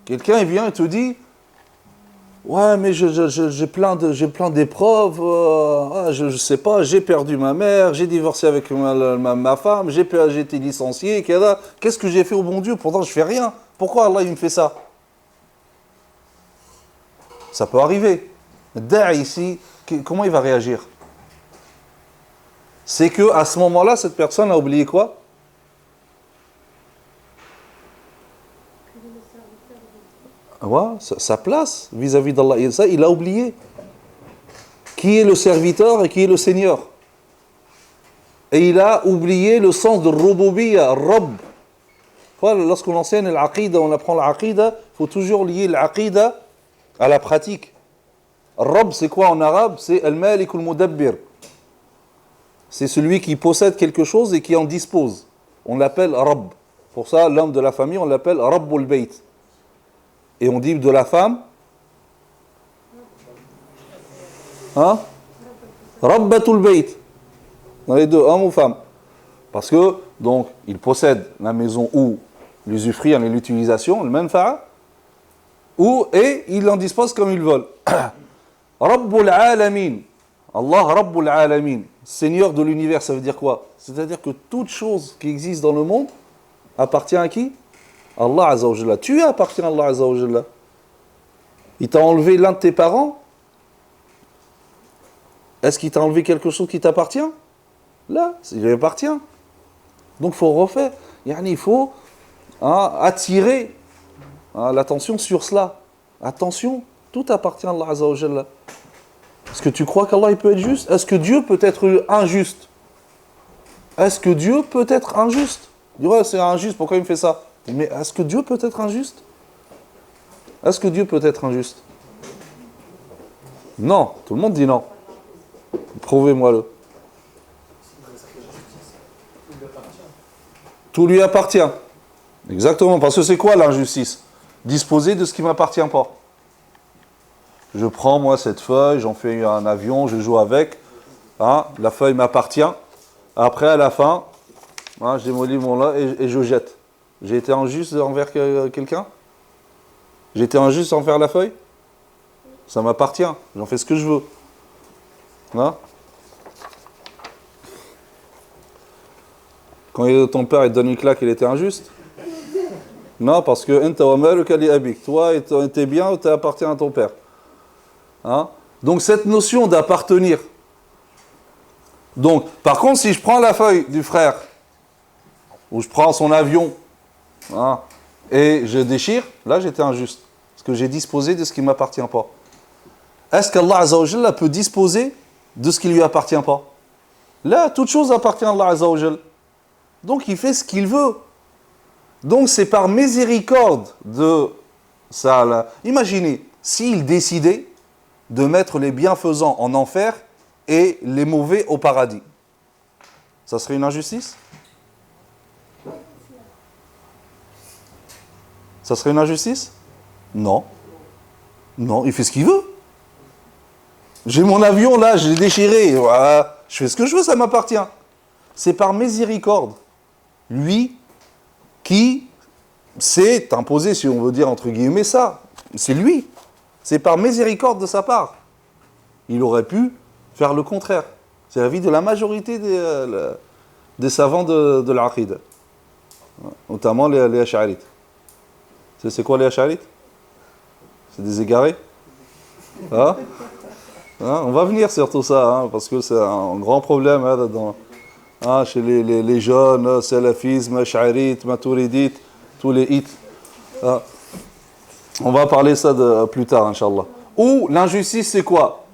Quelqu'un il vient et te dit, ouais, mais j'ai plein d'épreuves, je sais pas, j'ai perdu ma mère, j'ai divorcé avec ma femme, j'ai été licencié, qu'est-ce que j'ai fait au bon Dieu? Pourtant je fais rien. Pourquoi Allah il me fait ça? Ça peut arriver. Da'i ici, comment il va réagir? C'est que à ce moment-là, cette personne a oublié quoi? Ouais, sa place vis-à-vis d'Allah. Et ça, il a oublié. Qui est le serviteur et qui est le Seigneur? Et il a oublié le sens de Rububiyya, Rabb. Voilà, lorsqu'on enseigne l'aqida, on apprend l'aqida, il faut toujours lier l'aqida à la pratique. Rabb, c'est quoi en arabe? C'est Al-Malik al-Mudabbir. C'est celui qui possède quelque chose et qui en dispose. On l'appelle Rabb. Pour ça, l'homme de la famille, on l'appelle Rabbul Bayt. Et on dit de la femme, hein? Rabbatul Bayt. Dans les deux, homme ou femme. Parce que, donc, il possède la maison ou l'usufruit, l'utilisation, le manfa'a, et il en dispose comme il veut. Rabbul Alamin. Allah Rabbul Alamin. Seigneur de l'univers, ça veut dire quoi? C'est-à-dire que toute chose qui existe dans le monde appartient à qui? Allah Azza wa Jalla. Tu appartiens à Allah Azza wa Jalla. Il t'a enlevé l'un de tes parents? Est-ce qu'il t'a enlevé quelque chose qui t'appartient? Là, il lui appartient. Donc il faut refaire. Il faut attirer l'attention sur cela. Attention, tout appartient à Allah Azza wa Jalla. Est-ce que tu crois qu'Allah il peut être juste? Est-ce que Dieu peut être injuste? Est-ce que Dieu peut être injuste? Tu dis, ouais, c'est injuste, pourquoi il me fait ça? Mais est-ce que Dieu peut être injuste? Est-ce que Dieu peut être injuste? Non, tout le monde dit non. Prouvez-moi-le. Tout lui appartient. Exactement, parce que c'est quoi l'injustice? Disposer de ce qui ne m'appartient pas. Je prends moi cette feuille, j'en fais un avion, je joue avec. La feuille m'appartient. Après, à la fin, je démolis mon là et je jette. J'ai été injuste envers quelqu'un? J'ai été injuste envers la feuille? Ça m'appartient, j'en fais ce que je veux. Quand ton père il te donne une claque, il était injuste? Non, parce que toi, t'es bien, tu appartiens à ton père. Donc cette notion d'appartenir. Donc, par contre, si je prends la feuille du frère, ou je prends son avion, et je déchire, là j'étais injuste. Parce que j'ai disposé de ce qui ne m'appartient pas. Est-ce qu'Allah Azza wa Jalla peut disposer de ce qui ne lui appartient pas? Là, toute chose appartient à Allah Azza wa Jalla. Donc il fait ce qu'il veut. Donc c'est par miséricorde de ça. Là. Imaginez, s'il décidait de mettre les bienfaisants en enfer et les mauvais au paradis. Ça serait une injustice? Ça serait une injustice? Non. Non, il fait ce qu'il veut. J'ai mon avion là, je l'ai déchiré. Voilà. Je fais ce que je veux, ça m'appartient. C'est par miséricorde. Lui qui s'est imposé, si on veut dire entre guillemets ça. C'est lui. C'est par miséricorde de sa part. Il aurait pu faire le contraire. C'est l'avis de la majorité des savants de l'Aqida. Notamment les Ash'arites. C'est quoi les Ash'arites? C'est des égarés. On va venir sur tout ça, parce que c'est un grand problème chez les jeunes, salafisme, Ash'arites, Maturidites, tous les hits. On va parler ça plus tard, Inch'Allah. Ou l'injustice, c'est quoi?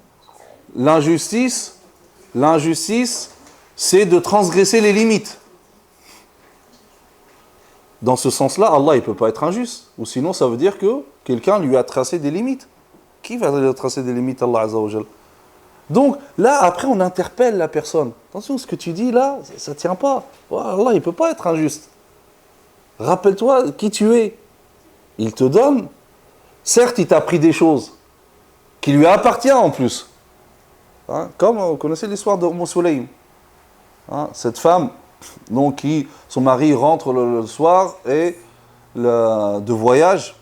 L'injustice, c'est de transgresser les limites. Dans ce sens-là, Allah, il ne peut pas être injuste. Ou sinon, ça veut dire que quelqu'un lui a tracé des limites. Qui va lui tracer des limites, Allah Azza wa Jal? Donc, là, après, on interpelle la personne. Attention, ce que tu dis là, ça ne tient pas. Allah, il ne peut pas être injuste. Rappelle-toi qui tu es. Il te donne. Certes, il t'a appris des choses qui lui appartiennent en plus. Comme vous connaissez l'histoire de Sulaym. Cette femme, donc, son mari rentre le soir et de voyage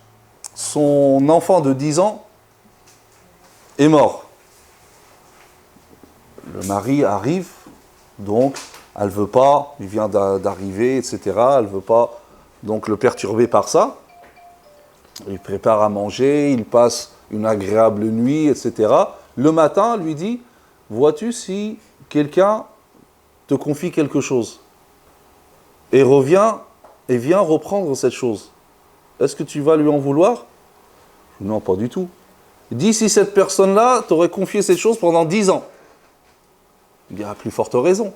son enfant de 10 ans est mort. Le mari arrive, donc elle ne veut pas, il vient d'arriver, etc. Elle ne veut pas donc le perturber par ça. Il prépare à manger, il passe une agréable nuit, etc. Le matin, elle lui dit, vois-tu si quelqu'un te confie quelque chose et revient et vient reprendre cette chose, est-ce que tu vas lui en vouloir? Non, pas du tout. Dis si cette personne-là t'aurait confié cette chose pendant 10 ans. Il dit, à plus forte raison.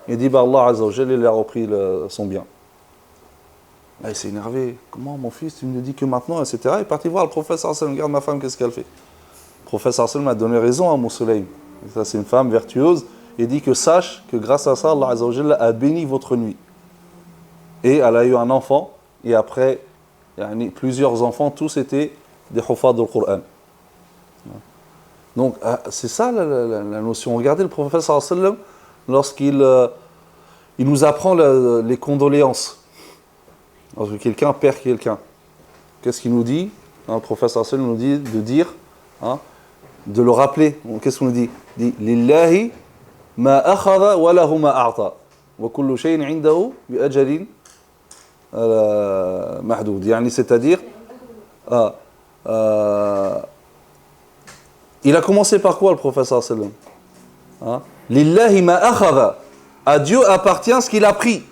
Il dit, bah Allah Azza wa Jalla, il a repris son bien. Là, il s'est énervé. Comment, mon fils, tu me dis que maintenant, etc. Il est parti voir le professeur sallam. Regarde ma femme, qu'est-ce qu'elle fait? Le professeur sallam m'a donné raison à mon soleil. Ça, c'est une femme vertueuse. Il dit que sache que grâce à ça, Allah Azza wa Jalla a béni votre nuit. Et elle a eu un enfant. Et après, plusieurs enfants, tous étaient des hufad du Coran. Donc, c'est ça la notion. Regardez le professeur sallam lorsqu'il il nous apprend les condoléances. Lorsque quelqu'un perd quelqu'un, qu'est-ce qu'il nous dit? Le professeur sallam nous dit de dire, de le rappeler. Qu'est-ce qu'on nous dit? Il dit Lillahi ma akhadha wa lahu ma a'ta wa kullu shay'in 'indahu bi ajalin mahdoud. C'est-à-dire, il a commencé par quoi le professeur sallam? Lillahi ma akhadha. À Dieu appartient ce qu'il a pris.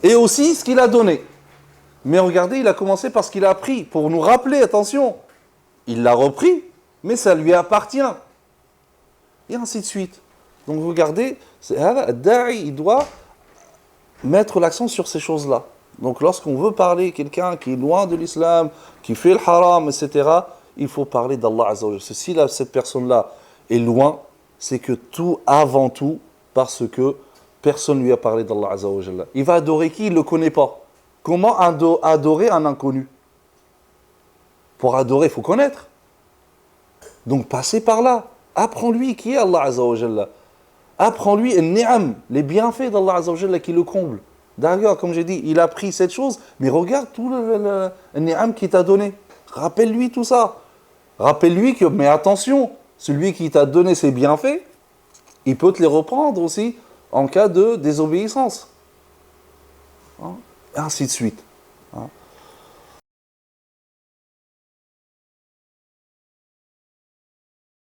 Et aussi ce qu'il a donné. Mais regardez, il a commencé par ce qu'il a pris, pour nous rappeler, attention, il l'a repris, mais ça lui appartient. Et ainsi de suite. Donc regardez, il doit mettre l'accent sur ces choses-là. Donc lorsqu'on veut parler quelqu'un qui est loin de l'islam, qui fait le haram, etc., il faut parler d'Allah Azza wa Jalla. Si cette personne-là est loin, c'est que tout, avant tout, parce que personne ne lui a parlé d'Allah Azza wa Jalla. Il va adorer qui? Il ne le connaît pas. Comment adorer un inconnu? Pour adorer, il faut connaître. Donc passez par là. Apprends-lui qui est Allah Azza wa Jalla. Apprends-lui les bienfaits d'Allah Azza wa Jalla qui le comble. D'ailleurs, comme j'ai dit, il a pris cette chose, mais regarde tout le ni'am qu'il t'a donné. Rappelle-lui tout ça. Rappelle-lui que, mais attention, celui qui t'a donné ses bienfaits, il peut te les reprendre aussi en cas de désobéissance. Et ainsi de suite.